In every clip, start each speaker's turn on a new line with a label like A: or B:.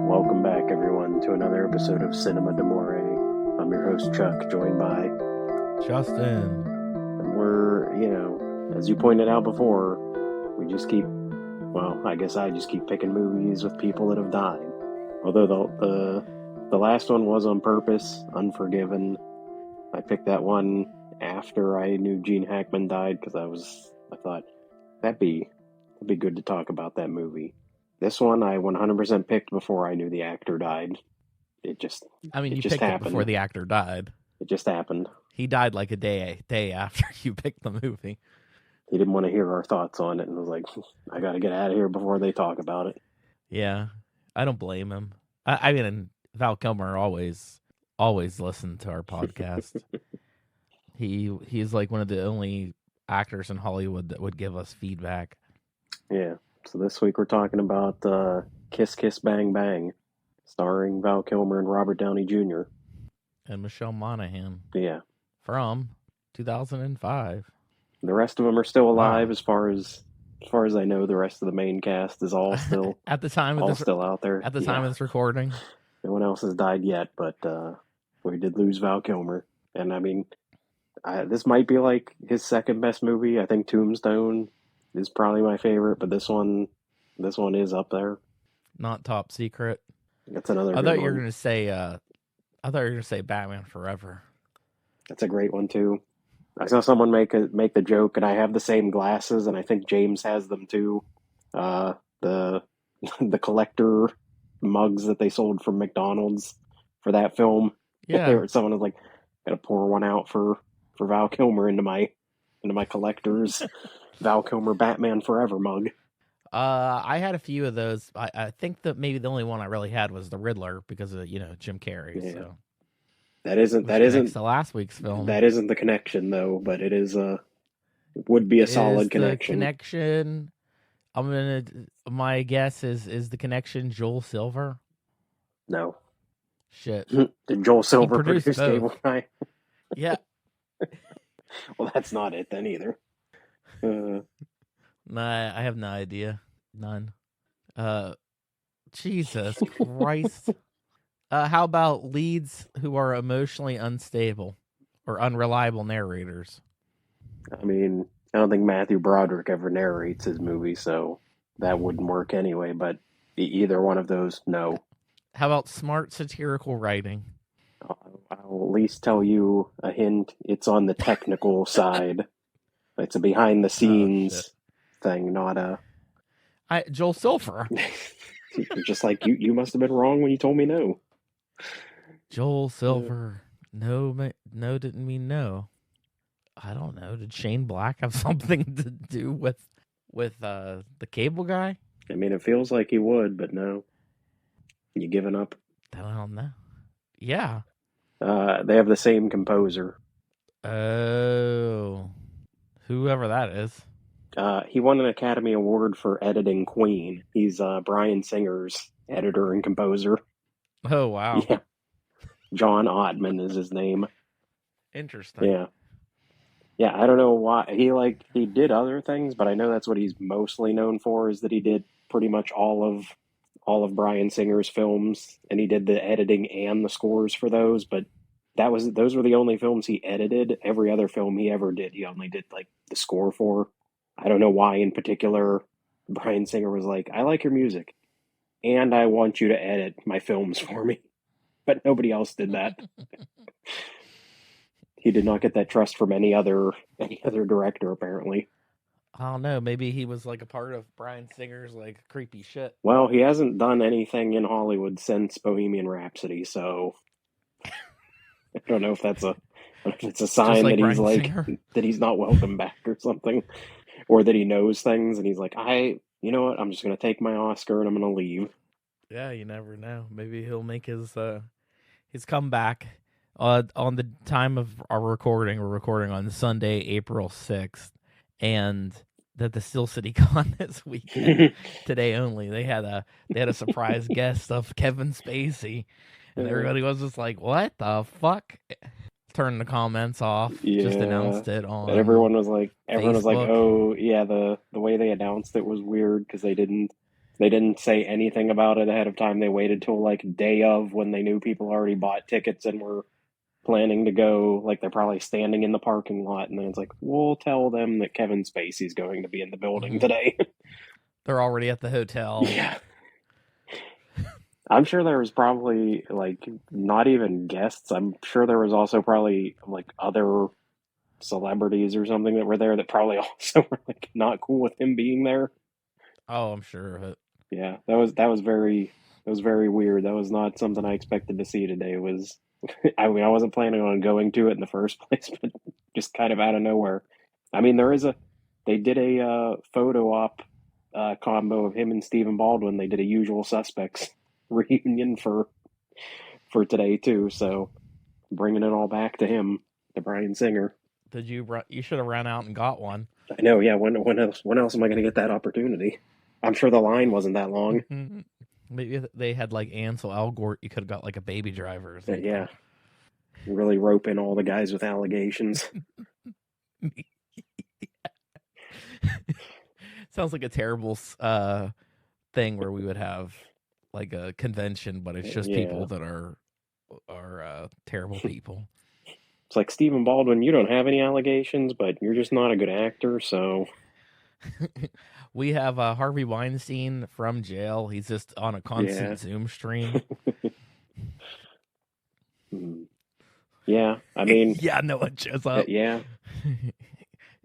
A: Welcome back, everyone, to another episode of Cinema d'Amore. I'm your host, Chuck, joined by
B: Justin.
A: And we're, as you pointed out before, we just keep, I guess I just keep picking movies with people that have died. Although the last one was on purpose, Unforgiven. I picked that one after I knew Gene Hackman died because I thought that'd be good to talk about that movie. This one I 100% picked before I knew the actor died.
B: You picked it before the actor died.
A: It just happened.
B: He died like a day after you picked the movie.
A: He didn't want to hear our thoughts on it and was like, I got to get out of here before they talk about it.
B: Yeah, I don't blame him. I mean, Val Kilmer always listened to our podcast. He's like one of the only actors in Hollywood that would give us feedback.
A: Yeah. So this week we're talking about Kiss Kiss Bang Bang, starring Val Kilmer and Robert Downey Jr.
B: And Michelle Monaghan.
A: Yeah.
B: From 2005.
A: The rest of them are still alive. Wow. As far as I know, the rest of the main cast is all still
B: at the time of this,
A: still out there.
B: At the time of this recording.
A: No one else has died yet, but we did lose Val Kilmer. And I mean, this might be like his second best movie. I think Tombstone is probably my favorite, but this one is up there.
B: Not Top Secret.
A: That's another.
B: I thought you were going to say Batman Forever.
A: That's a great one too. I saw someone make the joke, and I have the same glasses, and I think James has them too. The collector mugs that they sold from McDonald's for that film.
B: Yeah.
A: Someone was like, "Gotta pour one out for Val Kilmer into my collector's Val Kilmer Batman Forever mug."
B: I had a few of those. I think that maybe the only one I really had was the Riddler because of Jim Carrey. Yeah. So that isn't
A: the
B: last week's film.
A: That isn't the connection though, but it is would be a solid connection.
B: My guess is the connection Joel Silver.
A: No.
B: Shit.
A: Did Joel Silver produce Cable Guy?
B: Yeah.
A: Well, that's not it then either.
B: Nah, I have no idea. None. Jesus Christ. How about leads who are emotionally unstable or unreliable narrators?
A: I mean, I don't think Matthew Broderick ever narrates his movie, so that wouldn't work anyway, but either one of those, no.
B: How about smart satirical writing?
A: I'll at least tell you a hint. It's on the technical side. It's a behind-the-scenes thing, not a...
B: Joel Silver.
A: Just like, you must have been wrong when you told me no.
B: Joel Silver. No, didn't mean no. I don't know. Did Shane Black have something to do with the Cable Guy?
A: I mean, it feels like he would, but no. You giving up?
B: I don't know. Yeah.
A: They have the same composer.
B: Oh. Whoever that is.
A: He won an Academy Award for editing Queen. He's Bryan Singer's editor and composer.
B: Oh, wow.
A: Yeah. John Ottman is his name.
B: Interesting.
A: Yeah. Yeah, I don't know why. He did other things, but I know that's what he's mostly known for, is that he did pretty much all of Bryan Singer's films, and he did the editing and the scores for those, but those were the only films he edited. Every other film he ever did, he only did like the score for. I don't know why in particular Bryan Singer was like, I like your music, and I want you to edit my films for me. But nobody else did that. He did not get that trust from any other director, apparently.
B: I don't know. Maybe he was like a part of Bryan Singer's like creepy shit.
A: Well, he hasn't done anything in Hollywood since Bohemian Rhapsody, so I don't know if that's a sign that he's like that he's not welcome back or something, or that he knows things and he's like, you know what, I'm just gonna take my Oscar and I'm gonna leave.
B: Yeah, you never know. Maybe he'll make his comeback. On the time of our recording, we're recording on Sunday, April 6th, and that the Steel City Con this weekend, today only, they had a surprise guest of Kevin Spacey, and everybody was just like, "What the fuck?" Turned the comments off. Yeah. Just announced it on.
A: And everyone was like, "Oh yeah, the way they announced it was weird because they didn't They didn't say anything about it ahead of time. They waited till like day of when they knew people already bought tickets and were planning to go. Like they're probably standing in the parking lot, and then it's like, we'll tell them that Kevin Spacey's going to be in the building today.
B: They're already at the hotel.
A: Yeah. I'm sure there was probably like not even guests. I'm sure there was also probably like other celebrities or something that were there that probably also were like not cool with him being there.
B: Oh, I'm sure of it.
A: Yeah, that was very weird. That was not something I expected to see today. It was I mean I wasn't planning on going to it in the first place, but just kind of out of nowhere. I mean they did a photo op combo of him and Stephen Baldwin. They did a Usual Suspects reunion for today too. So bringing it all back to him, to Bryan Singer.
B: Did you? You should have ran out and got one.
A: I know. Yeah. When else am I going to get that opportunity? I'm sure the line wasn't that long.
B: Maybe they had like Ansel Elgort. You could have got like a Baby Driver or something.
A: Yeah. Really rope in all the guys with allegations.
B: Sounds like a terrible thing where we would have like a convention, but it's just people that are terrible people.
A: It's like, Stephen Baldwin, you don't have any allegations, but you're just not a good actor, so.
B: We have Harvey Weinstein from jail. He's just on a constant Zoom stream.
A: Yeah, I mean.
B: Yeah, no one shows up.
A: Yeah.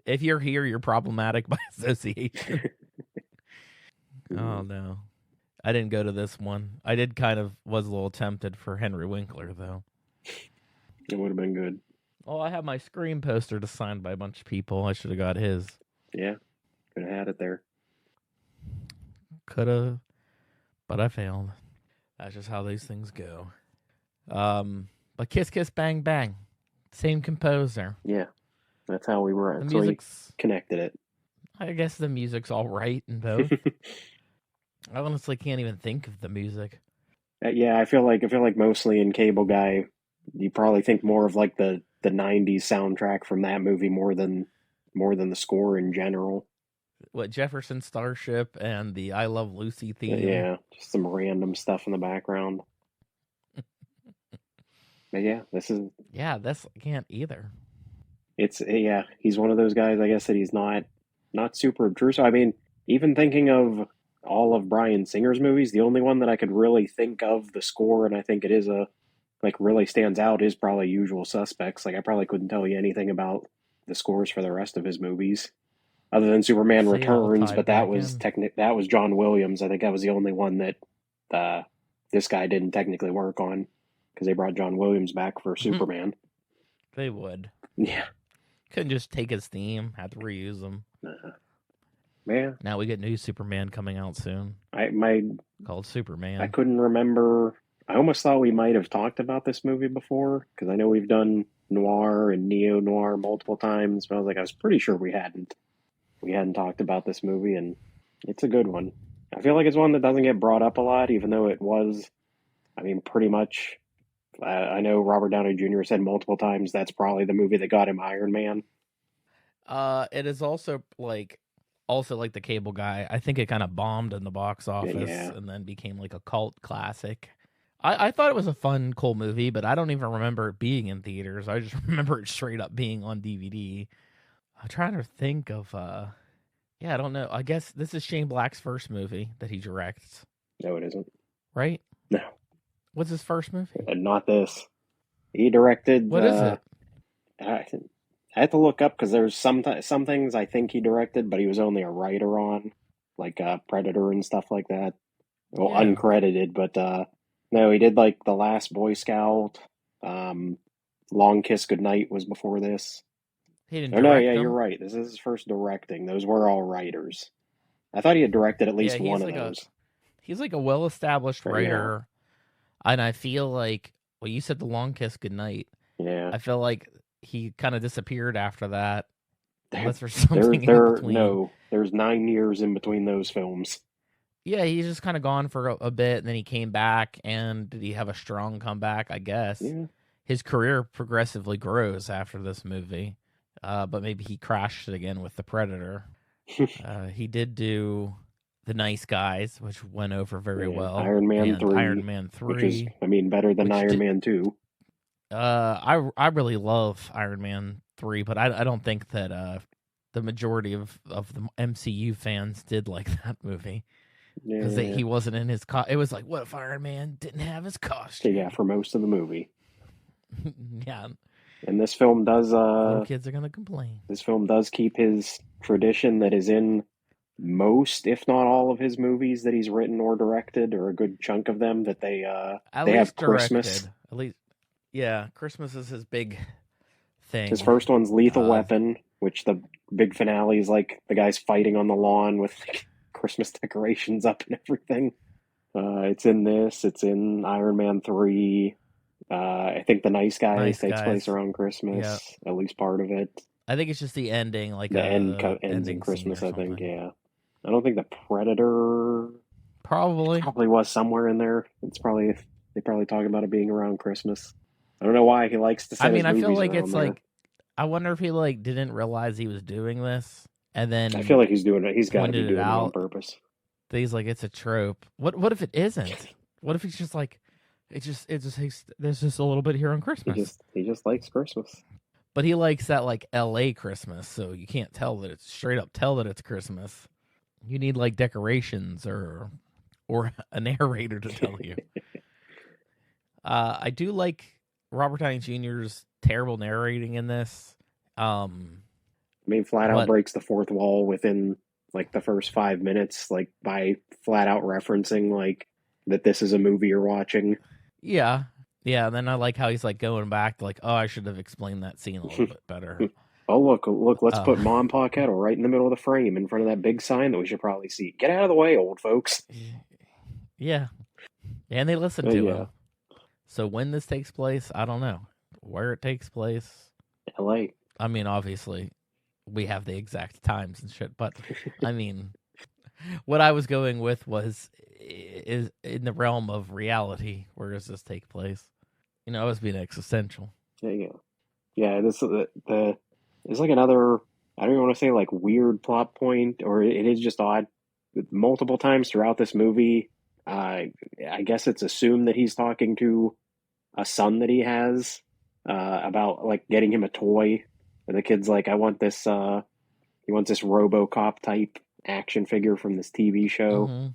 B: If you're here, you're problematic by association. Oh, no. I didn't go to this one. I did was a little tempted for Henry Winkler, though.
A: It would have been good.
B: Oh, I have my Scream poster to sign by a bunch of people. I should have got his.
A: Yeah, could have had it there.
B: Could have, but I failed. That's just how these things go. But Kiss Kiss Bang Bang, same composer.
A: Yeah, that's how we were.
B: The music's
A: connected it.
B: I guess the music's all right in both. I honestly can't even think of the music.
A: Yeah, I feel like mostly in Cable Guy, you probably think more of like the '90s soundtrack from that movie more than the score in general.
B: What, Jefferson Starship and the I Love Lucy theme?
A: Yeah, just some random stuff in the background. But yeah, this
B: I can't either.
A: He's one of those guys, I guess, that he's not super obtrusive. I mean, even thinking of all of Bryan Singer's movies, the only one that I could really think of the score, and I think it is really stands out, is probably Usual Suspects. Like, I probably couldn't tell you anything about the scores for the rest of his movies, other than Superman Returns. But that was John Williams. I think that was the only one that this guy didn't technically work on, because they brought John Williams back for Superman.
B: They would.
A: Yeah.
B: Couldn't just take his theme, have to reuse them.
A: Yeah.
B: Now we get new Superman coming out soon. Called Superman.
A: I couldn't remember. I almost thought we might have talked about this movie before, because I know we've done noir and neo-noir multiple times, but I was pretty sure we hadn't talked about this movie, and it's a good one. I feel like it's one that doesn't get brought up a lot, even though it was, I mean, pretty much, I know Robert Downey Jr. said multiple times that's probably the movie that got him Iron Man.
B: It is also like the Cable Guy. I think it kind of bombed in the box office and then became like a cult classic. I thought it was a fun, cool movie, but I don't even remember it being in theaters. I just remember it straight up being on DVD. I'm trying to think of, I don't know. I guess this is Shane Black's first movie that he directs.
A: No, it isn't.
B: Right?
A: No.
B: What's his first movie?
A: Not this. He directed...
B: What is it?
A: I had to look up, because there's some things I think he directed, but he was only a writer on, like Predator and stuff like that. Well, uncredited, but no, he did like The Last Boy Scout. Long Kiss Goodnight was before this.
B: He didn't direct them?
A: You're right. This is his first directing. Those were all writers. I thought he had directed at least one of those.
B: He's like a well-established writer, and I feel like, well, you said The Long Kiss Goodnight.
A: Yeah.
B: I feel like he kind of disappeared after that. Unless there's something in between.
A: No, there's 9 years in between those films.
B: Yeah, he's just kind of gone for a bit, and then he came back, and did he have a strong comeback? I guess.
A: Yeah.
B: His career progressively grows after this movie, but maybe he crashed it again with The Predator. He did do The Nice Guys, which went over very
A: Yeah,
B: well,
A: Iron Man
B: and Iron
A: 3,
B: Man
A: which is,
B: 3,
A: I mean, better than
B: which
A: Iron
B: did.
A: Man 2.
B: I really love Iron Man 3, but I don't think that the majority of the MCU fans did like that movie because
A: Yeah,
B: he wasn't in his. It was like, what if Iron Man didn't have his
A: yeah,
B: costume?
A: for most of the movie.
B: Yeah,
A: And this film does,
B: little kids are gonna complain.
A: keep his tradition that is in most, if not all, of his movies that he's written or directed, or a good chunk of them, that
B: At
A: they have
B: least
A: Christmas.
B: directed. At least, yeah. Christmas is his big
A: His
B: thing.
A: first one's Lethal
B: Uh,
A: Weapon, which the big finale is like the guys fighting on the lawn with like, Christmas decorations up and everything. It's in this. It's in Iron Man 3. I think The Nice Guys
B: Nice
A: takes place
B: Guys.
A: around
B: Yeah,
A: Christmas, at least part of it.
B: I think it's just the ending, like
A: The end ends in
B: ending scene
A: Christmas,
B: or
A: I think.
B: something.
A: Yeah, I don't think the Predator
B: Probably.
A: probably was somewhere in there. It's probably they probably talk about it being around Christmas. I don't know why he likes to
B: I
A: set his
B: mean, I feel
A: movies
B: like
A: around
B: it's
A: there.
B: like I wonder if he like didn't realize he was doing this and
A: I feel
B: then
A: like he's doing it. He's got to be
B: pointed it
A: doing it on
B: out.
A: purpose.
B: That he's like, it's a trope. What if it isn't? What if he's just like, it just takes. There's just a little bit here on Christmas,
A: He just likes Christmas.
B: but he likes that like L.A. Christmas, so you can't tell that it's straight up tell that it's Christmas. You need like decorations or a narrator to tell you. I do like Robert Downey Jr.'s terrible narrating in this.
A: I mean, flat out
B: But
A: breaks the fourth wall within like the first 5 minutes, like by flat out referencing like that this is a movie you're watching.
B: yeah, yeah. And then I like how he's like going back to like, oh, I should have explained that scene a little bit better.
A: Oh look, let's put
B: Uh,
A: Mom and Pa Kettle right in the middle of the frame in front of that big sign that we should probably see. Get out of the way, old folks.
B: yeah, and they listen to
A: Yeah,
B: him. So when this takes place, I don't know where it takes place.
A: L.A.
B: I mean, obviously, we have the exact times and shit, but I mean, what I was going with was is in the realm of reality. Where does this take place? You know, I was being existential.
A: Yeah. Yeah, this the it's like another. I don't even want to say like weird plot point, or it is just odd. Multiple times throughout this movie, I guess it's assumed that he's talking to a son that he has about like getting him a toy. And the kid's like, "I want this." He wants this RoboCop type action figure from this TV show,
B: Mm-hmm.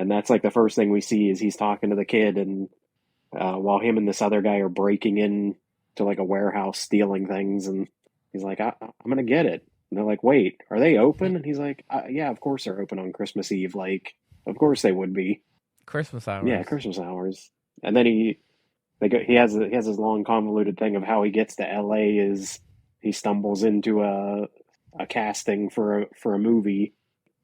A: and that's like the first thing we see is he's talking to the kid, and while him and this other guy are breaking in to like a warehouse stealing things, and he's like, I'm gonna get it. And they're like, wait, are they open? And he's like, yeah, of course they're open on Christmas Eve. Like, of course they would be.
B: Christmas
A: Yeah,
B: hours.
A: Christmas hours. And then he has his long convoluted thing of how he gets to L.A. is he stumbles into a casting for a movie,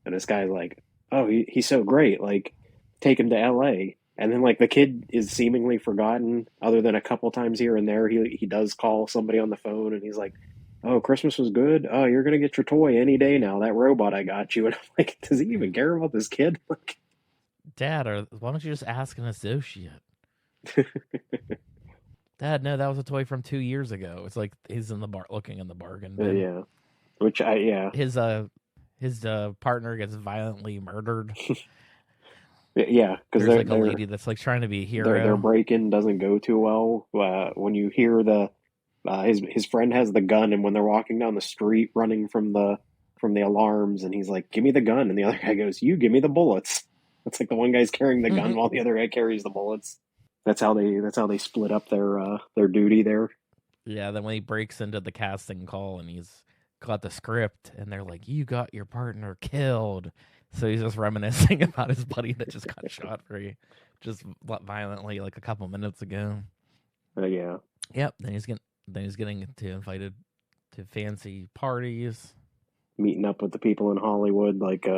A: and this guy's like, oh, he's so great, like take him to L.A. And then like the kid is seemingly forgotten, other than a couple times here and there. He does call somebody on the phone, and he's like, "Oh, Christmas was good. Oh, you're gonna get your toy any day now. That robot I got you." And I'm like, does he even care about this kid? Like,
B: Dad, or why don't you just ask an associate? Dad, no, that was a toy from 2 years ago. It's like he's in the bar looking in the bargain bin.
A: yeah, which I yeah
B: His partner gets violently murdered.
A: yeah because
B: There's like a lady that's like trying to be a hero.
A: their break in doesn't go too well. When you hear his friend has the gun, and when they're walking down the street running from the alarms, and he's like, "Give me the gun," and the other guy goes, "You give me the bullets." It's like the one guy's carrying the gun while the other guy carries the bullets. That's how they split up their duty there.
B: Yeah, then when he breaks into the casting call and he's got the script and they're like, "You got your partner killed." So he's just reminiscing about his buddy that just got shot just violently like a couple minutes ago.
A: Yeah,
B: Yep. Then he's getting invited to fancy parties.
A: meeting up with the people in Hollywood, like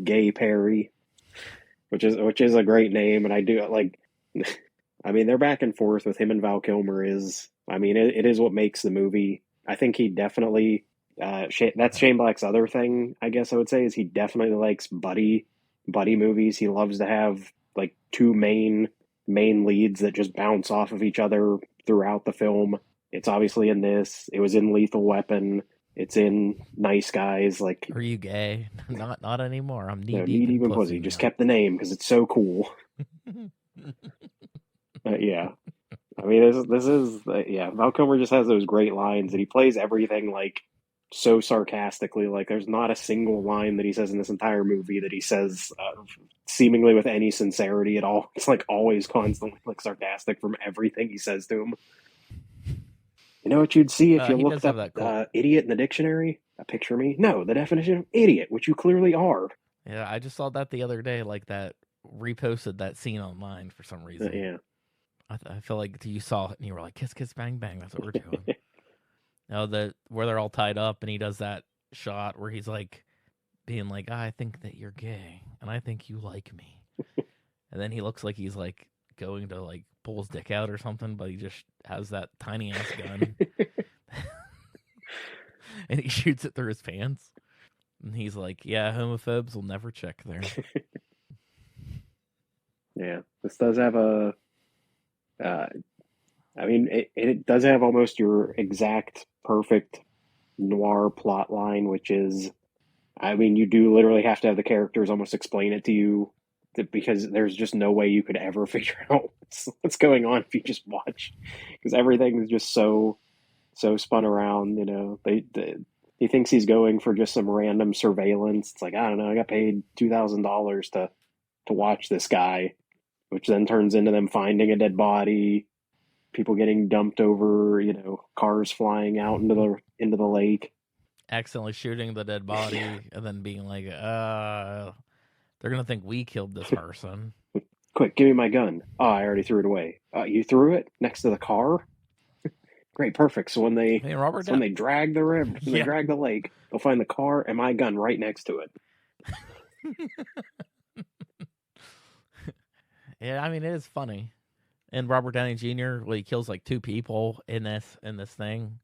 A: Gay Perry, which is a great name, and I do like. I mean, they're back and forth with him and Val Kilmer. I mean, it is what makes the movie. I think he definitely. That's Shane Black's other thing, I guess I would say, is he definitely likes buddy movies. He loves to have like two main leads that just bounce off of each other throughout the film. It's obviously in this. It was in Lethal Weapon. It's in Nice Guys, like,
B: Are you gay? Not anymore. I'm knee
A: knee
B: deep in
A: deep in
B: pussy
A: pussy. Just
B: now.
A: kept the name because it's so cool. Yeah, I mean, this is yeah. Val Kilmer just has those great lines, and he plays everything like so sarcastically. Like, there's not a single line that he says in this entire movie that he says seemingly with any sincerity at all. It's like always constantly like sarcastic from everything he says to him. You know what you'd see if you
B: He
A: looked
B: does have
A: up
B: that cool.
A: idiot in the dictionary? A picture of me? No, the definition of idiot, which you clearly are.
B: Yeah, I just saw that the other day. Like that reposted that scene online for some reason.
A: Yeah.
B: I feel like you saw it and you were like, kiss, kiss, bang, bang. That's what we're doing. Now that where they're all tied up and he does that shot where he's like being like, I think that you're gay and I think you like me. And then he looks like he's like going to like pull his dick out or something, but he just has that tiny ass gun and he shoots it through his pants. And he's like, yeah, homophobes will never check there.
A: Yeah. This does have a uh, I mean, it does have almost your exact perfect noir plot line, which is, I mean, you do literally have to have the characters almost explain it to you because there's just no way you could ever figure out what's going on if you just watch, because everything is just so spun around. You know, he thinks he's going for just some random surveillance. It's like, I don't know, I got paid $2,000 to watch this guy, which then turns into them finding a dead body, people getting dumped over, you know, cars flying out into the lake.
B: Accidentally shooting the dead body and then being like, they're gonna think we killed this person.
A: Quick, give me my gun. Oh, I already threw it away. You threw it next to the car? Great, perfect. So
B: Hey, Robert
A: when
B: Down.
A: they drag the river, when they
B: Yeah.
A: drag the lake, they'll find the car and my gun right next to it.
B: Yeah, I mean it is funny. And Robert Downey Jr. Well, he kills like 2 people in this thing,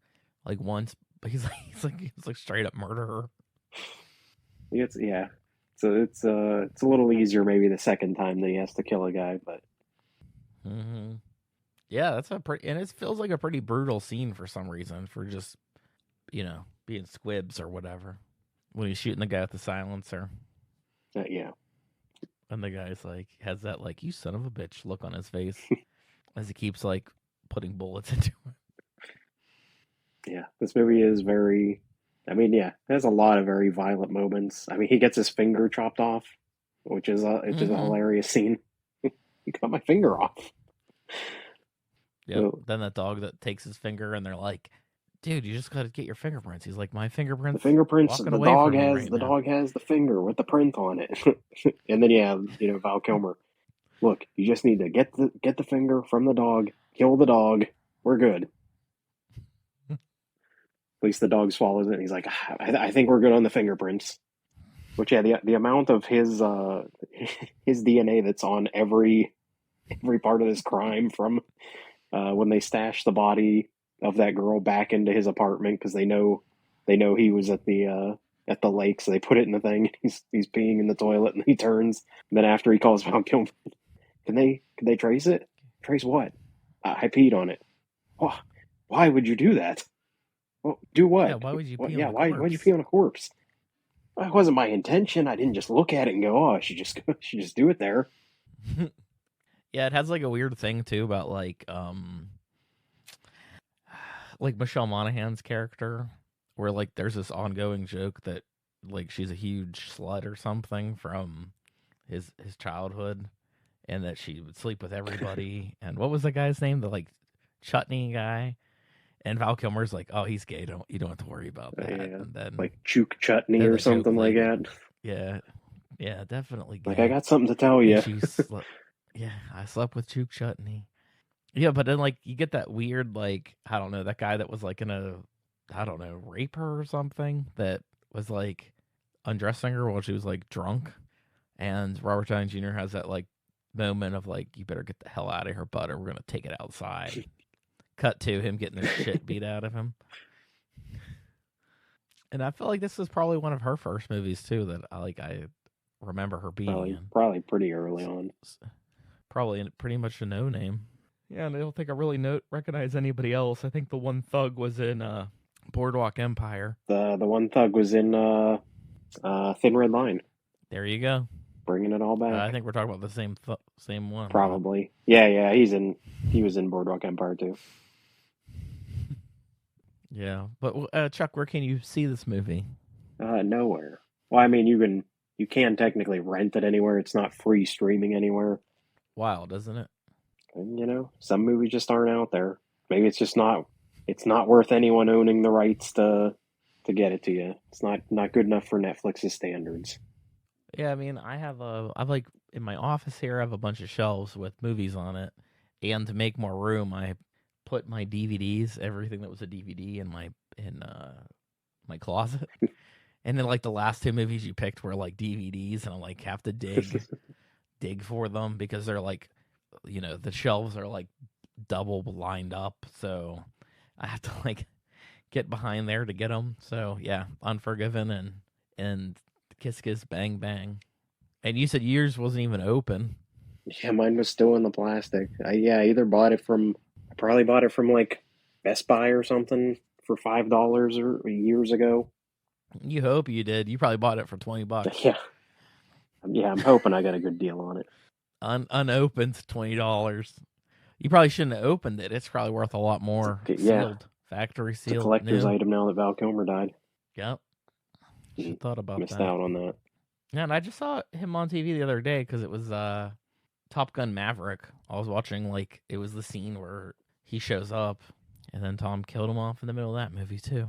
B: like once. But he's like straight up murderer.
A: It's yeah. So it's a little easier maybe the second time that he has to kill a guy, but
B: Mm-hmm. Yeah, that's a pretty, and it feels like a pretty brutal scene for some reason for just being squibs or whatever when he's shooting the guy with the silencer,
A: yeah.
B: and the guy's like has that like you son of a bitch look on his face as he keeps like putting bullets into it.
A: Yeah, this movie is very. I mean, yeah, it has a lot of very violent moments. I mean, he gets his finger chopped off, which is a
B: Mm-hmm.
A: hilarious scene. He cut my finger off.
B: Yep.
A: So
B: Then that dog that takes his finger, and they're like, "Dude, you just got to get your fingerprints." He's like, "My
A: the
B: fingerprints
A: fingerprints,
B: walking away from me right
A: the
B: now."
A: dog has the finger with the print on it, and then yeah, you know, Val Kilmer. Look, you just need to get the finger from the dog, kill the dog. We're good. At least the dog swallows it. And he's like, I think we're good on the fingerprints. Which yeah, the amount of his DNA that's on every part of this crime from when they stash the body of that girl back into his apartment because they know he was at the lake, so they put it in the thing. He's peeing in the toilet and he turns. And then after he calls Val Kilmer, can they trace it? Trace what? I peed on it. Oh, why would you do that? Well, do
B: Yeah,
A: what?
B: why would you
A: What?
B: pee on
A: Yeah,
B: the
A: why'd you pee
B: corpse?
A: on a corpse? Well, it wasn't my intention. I didn't just look at it and go, oh, I should just should just do it there.
B: Yeah, it has like a weird thing too about like Michelle Monaghan's character, where like there's this ongoing joke that like she's a huge slut or something from his childhood, and that she would sleep with everybody. And what was the guy's name? The like chutney guy. And Val Kilmer's like, oh, he's gay. You don't have to worry about that.
A: Yeah,
B: And then
A: like Chook Chutney
B: then
A: or
B: the joke
A: something like
B: like,
A: that.
B: yeah, yeah, definitely
A: Like, I
B: gay.
A: got something to tell
B: And
A: you.
B: she slept. Yeah, I slept with Chook Chutney. Yeah, but then like you get that weird like I don't know that guy that was like in a I don't know rape her or something that was like undressing her while she was like drunk, and Robert Downey Jr. has that like moment of like you better get the hell out of here, bud, or we're gonna take it outside. Cut to him getting the shit beat out of him, and I feel like this is probably one of her first movies too that I remember her being in.
A: Probably pretty early on.
B: Probably pretty much a no name. Yeah, and I don't think I really recognize anybody else. I think the one thug was in Boardwalk Empire.
A: The one thug was in Thin Red Line,
B: There you go.
A: bringing it all
B: I
A: back.
B: think we're talking about the same one.
A: Probably. Yeah. He was in Boardwalk Empire too.
B: Yeah, but Chuck, where can you see this movie?
A: Nowhere. Well, I mean, you can technically rent it anywhere. It's not free streaming anywhere.
B: Wild, isn't it?
A: And some movies just aren't out there. Maybe it's just not. It's not worth anyone owning the rights to get it to you. It's not good enough for Netflix's standards.
B: Yeah, I mean, I've like in my office here, I have a bunch of shelves with movies on it, and to make more room, I put my DVDs, everything that was a DVD, in my closet. And then like the last two movies you picked were like DVDs, and I like have to dig for them because they're like, the shelves are like double lined up, so I have to like get behind there to get them. So yeah, Unforgiven and Kiss Kiss Bang Bang. And you said yours wasn't even open.
A: Yeah, mine was still in the plastic. I either bought it from. I probably bought it from like Best Buy or something for $5 or years ago.
B: You hope you did. You probably bought it for $20.
A: Yeah. I'm hoping I got a good deal on it.
B: Unopened $20. You probably shouldn't have opened it. It's probably worth a lot more. Sealed, factory sealed.
A: It's a collector's
B: new.
A: item now that Val Kilmer died.
B: Yep. Should have thought about
A: Missed
B: that.
A: out on that.
B: Yeah, and I just saw him on TV the other day because it was Top Gun Maverick. I was watching, like, it was the scene where he shows up, and then Tom killed him off in the middle of that movie, too.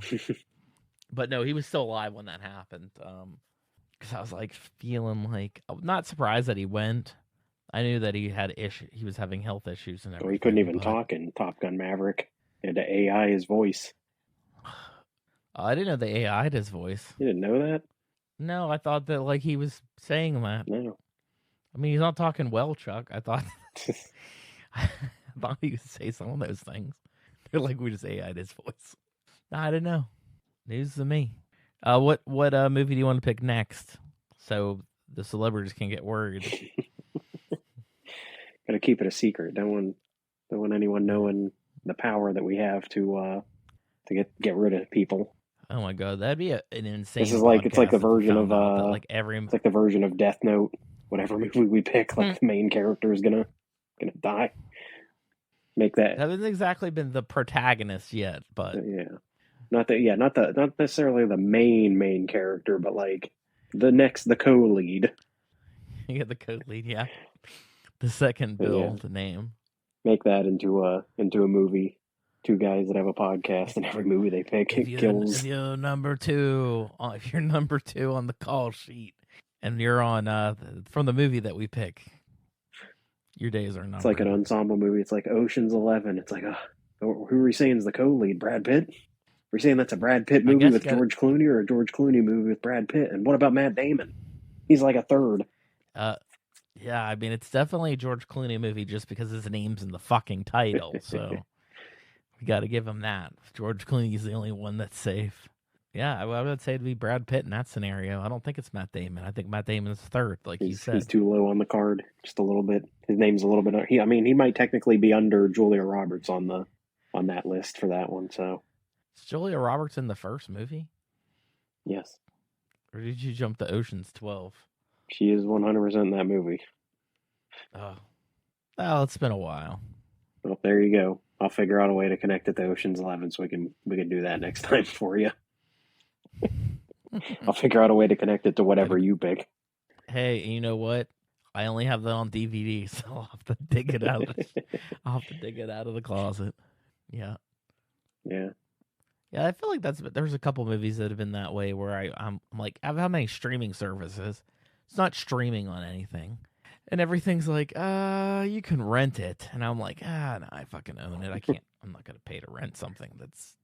B: But no, he was still alive when that happened. Because I was, like, feeling like, I'm not surprised that he went. I knew that he had he was having health issues and everything.
A: Well, he couldn't even talk in Top Gun Maverick. He had to AI his voice.
B: I didn't know they AI'd his voice.
A: You didn't know that?
B: No, I thought that like he was saying that.
A: No.
B: I mean, he's not talking well, Chuck. I thought I thought he could say some of those things. They're like, we just AI'd his voice. No, I didn't know. News to me. What movie do you want to pick next? So the celebrities can get worried.
A: Gotta keep it a secret. Don't want anyone knowing the power that we have to get rid of people.
B: Oh my god, that'd be an insane.
A: This is like it's like the version of
B: it's
A: like the version of Death Note. Whatever movie we pick, like the main character is gonna die. Make that.
B: Haven't exactly been the protagonist yet, but
A: yeah, not necessarily the main character, but like the co-lead.
B: You get the co-lead, yeah. The second bill, the name.
A: Make that into a movie. Two guys that have a podcast, and every movie they pick kills.
B: If you're number two on the call sheet, and you're on from the movie that we pick, your days are numbered.
A: It's like an ensemble movie. It's like Ocean's 11. It's like, who are we saying is the co-lead? Brad Pitt? We're saying that's a Brad Pitt movie with George Clooney, or a George Clooney movie with Brad Pitt? And what about Matt Damon? He's like a third.
B: Yeah, I mean, it's definitely a George Clooney movie just because his name's in the fucking title, so we got to give him that. George Clooney's the only one that's safe. Yeah, I would say it'd be Brad Pitt in that scenario. I don't think it's Matt Damon. I think Matt Damon's third, like you said.
A: He's too low on the card, just a little bit. His name's a little bit. He might technically be under Julia Roberts on that list for that one. So,
B: is Julia Roberts in the first movie?
A: Yes.
B: Or did you jump to Ocean's 12?
A: She is 100% in that movie.
B: Oh, well, it's been a while.
A: Well, there you go. I'll figure out a way to connect it to Ocean's 11, so we can do that next time for you. I'll figure out a way to connect it to whatever you pick.
B: Hey, you know what? I only have that on DVD, so I'll have to dig it out. I'll have to dig it out of the closet. Yeah.
A: Yeah.
B: Yeah, I feel like there's a couple movies that have been that way where I'm like, I have how many streaming services? It's not streaming on anything. And everything's like, you can rent it. And I'm like, no, I fucking own it. I'm not going to pay to rent something that's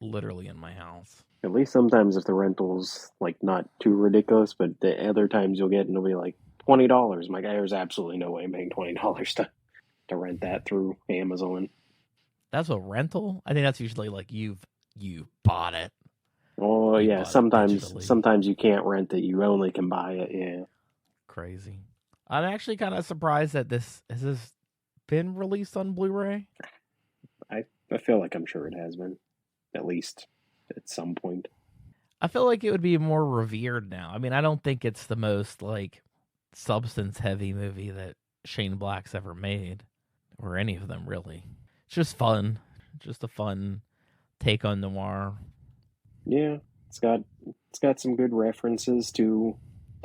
B: literally in my house.
A: At least sometimes if the rental's like not too ridiculous, but the other times you'll get and it'll be like $20. I'm like, there's absolutely no way I'm paying $20 to rent that through Amazon.
B: That's a rental? I think that's usually like you bought it.
A: Oh yeah, sometimes you can't rent it. You only can buy it. Yeah.
B: Crazy. I'm actually kind of surprised that has this been released on Blu-ray?
A: I feel like I'm sure it has been, at least. at some point.
B: I feel like it would be more revered now. I mean, I don't think it's the most like substance heavy movie that Shane Black's ever made, or any of them really. It's just fun, just a fun take on noir.
A: Yeah, it's got some good references to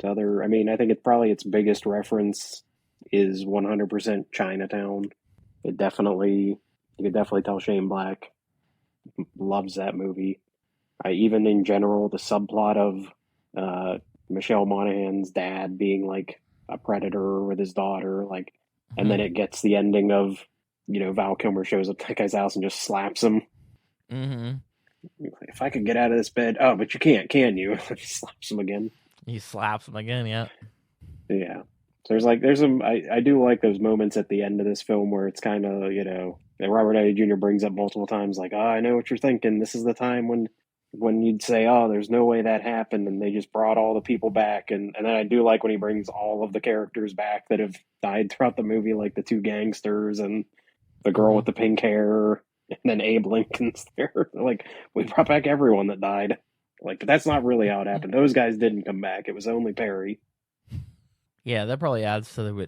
A: other. I mean, I think it's probably its biggest reference is 100% Chinatown. It definitely you could definitely tell Shane Black loves that movie. I even in general the subplot of uh, Michelle Monaghan's dad being like a predator with his daughter, like, and then it gets the ending of Val Kilmer shows up at that guy's house and just slaps him.
B: Mm-hmm.
A: If I could get out of this bed, oh, but you can't, can you? Slaps him again.
B: He slaps him again. Yeah.
A: Yeah. There's some I do like those moments at the end of this film where it's kind of that Robert Downey Jr. brings up multiple times like, oh, I know what you're thinking. This is the time when you'd say, oh, there's no way that happened, and they just brought all the people back, and then I do like when he brings all of the characters back that have died throughout the movie, like the two gangsters and the girl with the pink hair, and then Abe Lincoln's there. Like, we brought back everyone that died. Like, but that's not really how it happened. Those guys didn't come back. It was only Perry.
B: Yeah, that probably adds to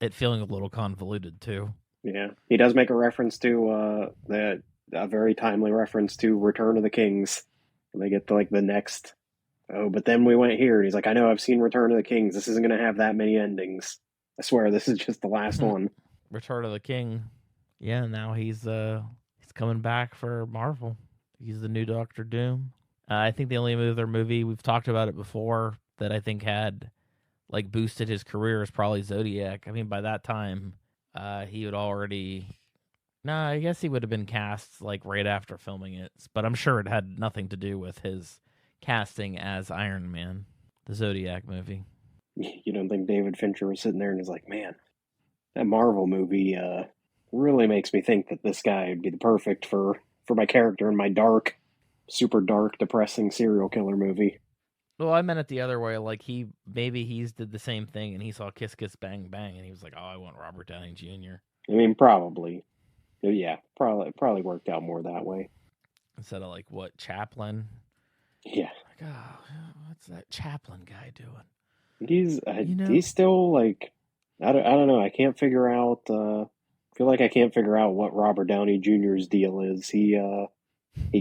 B: it feeling a little convoluted too.
A: Yeah, he does make a reference to a very timely reference to Return of the Kings. And they get to like the next. Oh, but then we went here, and he's like, I know I've seen Return of the Kings. This isn't going to have that many endings. I swear, this is just the last one.
B: Return of the King. Yeah, now he's coming back for Marvel. He's the new Doctor Doom. I think the only other movie we've talked about it before that I think had like boosted his career is probably Zodiac. I mean, by that time, he would already. No, I guess he would have been cast like right after filming it, but I'm sure it had nothing to do with his casting as Iron Man, the Zodiac movie.
A: You don't think David Fincher was sitting there and is like, man, that Marvel movie really makes me think that this guy would be the perfect for my character in my super dark, depressing serial killer movie.
B: Well, I meant it the other way. Like he's did the same thing, and he saw Kiss Kiss Bang Bang, and he was like, "Oh, I want Robert Downey Jr."
A: I mean, probably, yeah, probably worked out more that way
B: instead of like what Chaplin.
A: Yeah.
B: Like, oh, what's that Chaplin guy doing?
A: He's still like, I don't know. I can't figure out. Feel like I can't figure out what Robert Downey Jr.'s deal is. He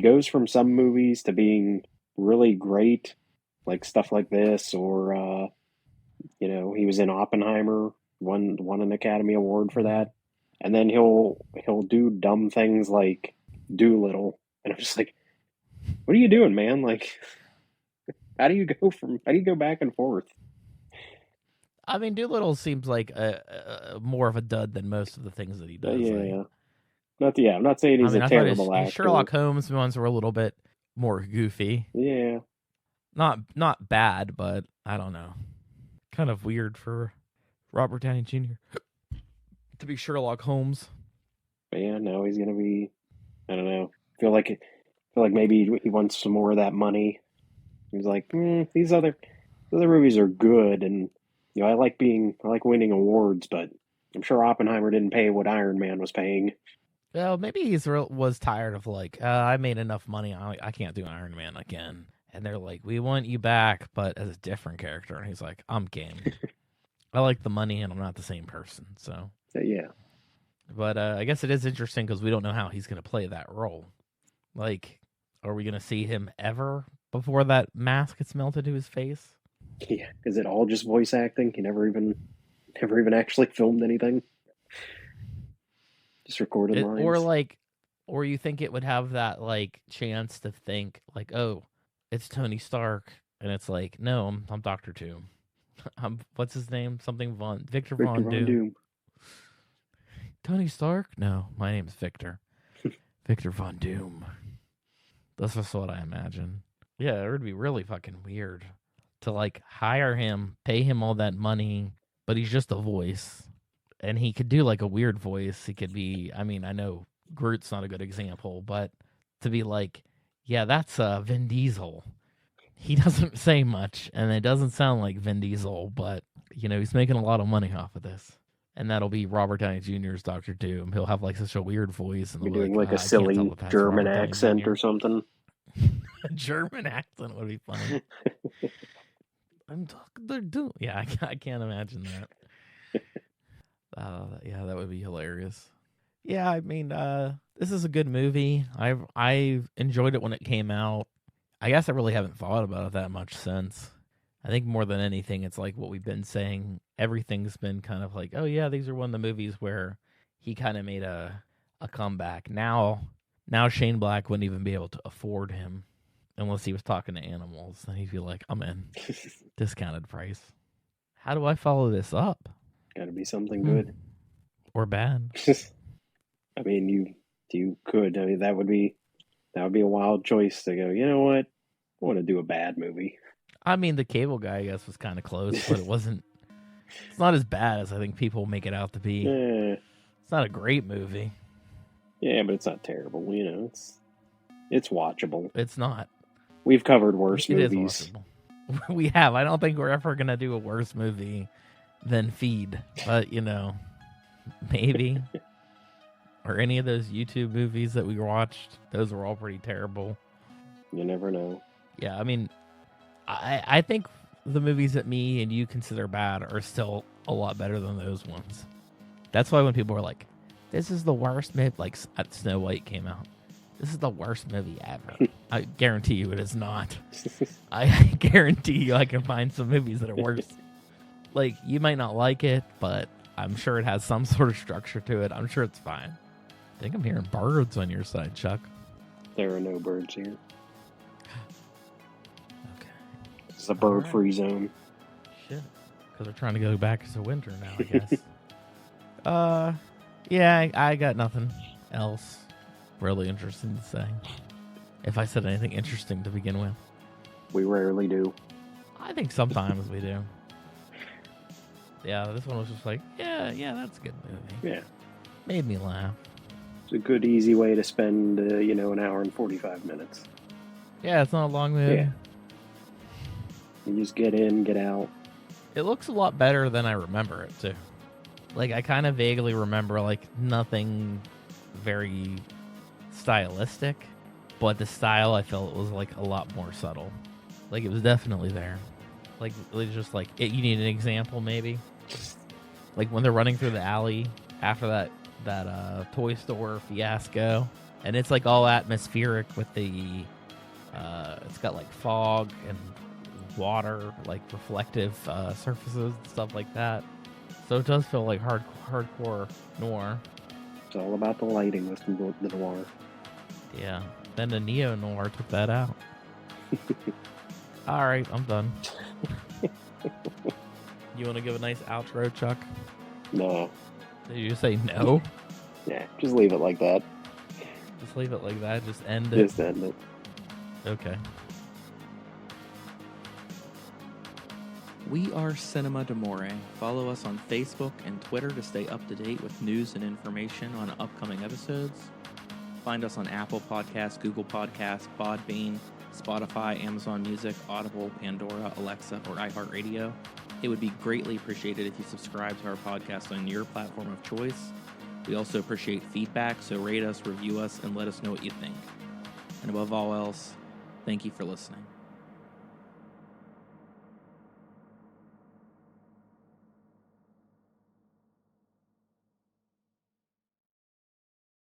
A: goes from some movies to being really great, like stuff like this, or he was in Oppenheimer, won an Academy Award for that, and then he'll do dumb things like Doolittle, and I'm just like, what are you doing, man? Like, how do you go back and forth?
B: I mean, Doolittle seems like a more of a dud than most of the things that he does.
A: Yeah. I'm not saying he's a terrible actor.
B: Sherlock Holmes ones were a little bit more goofy.
A: Yeah.
B: Not bad, but I don't know. Kind of weird for Robert Downey Jr. to be Sherlock Holmes.
A: But yeah, now he's gonna be. I don't know. Feel like maybe he wants some more of that money. He's like, these other movies are good, and I like winning awards, but I'm sure Oppenheimer didn't pay what Iron Man was paying.
B: Well, maybe he was tired of like, I made enough money, I can't do Iron Man again. And they're like, we want you back, but as a different character. And he's like, I'm game. I like the money, and I'm not the same person. So
A: yeah.
B: But I guess it is interesting because we don't know how he's going to play that role. Like, are we going to see him ever before that mask gets melted to his face?
A: Yeah, is it all just voice acting? He never even actually filmed anything. Just recorded lines.
B: Or you think it would have that like chance to think like, oh, it's Tony Stark, and it's like, no, I'm Dr. Doom. What's his name? Victor Von Doom. Tony Stark? No, my name's Victor. Victor Von Doom. That's just what I imagine. Yeah, it would be really fucking weird to like hire him, pay him all that money, but he's just a voice. And he could do like a weird voice. He could be, I mean, I know Groot's not a good example, but to be like, yeah, that's Vin Diesel. He doesn't say much, and it doesn't sound like Vin Diesel, but, he's making a lot of money off of this. And that'll be Robert Downey Jr.'s Dr. Doom. He'll have like such a weird voice. And
A: be doing like a silly German accent or something.
B: A German accent would be funny. I'm talking. They're doing. Yeah, I can't imagine that. Yeah, that would be hilarious. Yeah, I mean, this is a good movie. I've enjoyed it when it came out. I guess I really haven't thought about it that much since. I think more than anything, it's like what we've been saying. Everything's been kind of like, oh yeah, these are one of the movies where he kind of made a comeback. Now Shane Black wouldn't even be able to afford him unless he was talking to animals. Then he'd be like, I'm in. Discounted price. How do I follow this up?
A: Gotta be something good.
B: Or bad.
A: I mean, you could. I mean, that would be a wild choice to go, you know what? I want to do a bad movie.
B: I mean, The Cable Guy, I guess, was kind of close, but it wasn't. It's not as bad as I think people make it out to be. It's not a great movie.
A: Yeah, but it's not terrible. You know, it's watchable.
B: It's not.
A: We've covered worse movies.
B: It is watchable. We have. I don't think we're ever gonna do a worse movie than Feed, but you know, maybe. Or any of those YouTube movies that we watched, those were all pretty terrible.
A: You never know.
B: Yeah, I mean, I think the movies that me and you consider bad are still a lot better than those ones. That's why when people are like, this is the worst movie, like Snow White came out, this is the worst movie ever. I guarantee you it is not. I guarantee you I can find some movies that are worse. Like, you might not like it, but I'm sure it has some sort of structure to it. I'm sure it's fine. I think I'm hearing birds on your side, Chuck.
A: There are no birds here.
B: Okay.
A: This is a bird-free zone.
B: Shit. Because we're trying to go back to winter now, I guess. Yeah, I got nothing else really interesting to say. If I said anything interesting to begin with.
A: We rarely do.
B: I think sometimes we do. Yeah, this one was just like, yeah, that's a good movie.
A: Yeah.
B: Made me laugh.
A: It's a good, easy way to spend, an hour and 45 minutes.
B: Yeah, it's not a long movie.
A: Yeah. You just get in, get out.
B: It looks a lot better than I remember it, too. Like, I kind of vaguely remember, like, nothing very stylistic, but the style I felt was, like, a lot more subtle. Like, it was definitely there. Like, it's just like, you need an example, maybe? Like, when they're running through the alley after that toy store fiasco, and it's, like, all atmospheric with the, it's got, like, fog and water, like, reflective surfaces and stuff like that. So it does feel like hardcore noir.
A: It's all about the lighting with the noir.
B: Yeah. Then the neo-noir took that out. All right, I'm done. You want to give a nice outro, Chuck?
A: No.
B: Did you say no?
A: Yeah, just leave it like that.
B: Just leave it like that? Just end it?
A: Just end it.
B: Okay.
C: We are Cinema d'Amore. Follow us on Facebook and Twitter to stay up to date with news and information on upcoming episodes. Find us on Apple Podcasts, Google Podcasts, Podbean, Spotify, Amazon Music, Audible, Pandora, Alexa, or iHeartRadio. It would be greatly appreciated if you subscribe to our podcast on your platform of choice. We also appreciate feedback, so rate us, review us, and let us know what you think. And above all else, thank you for listening.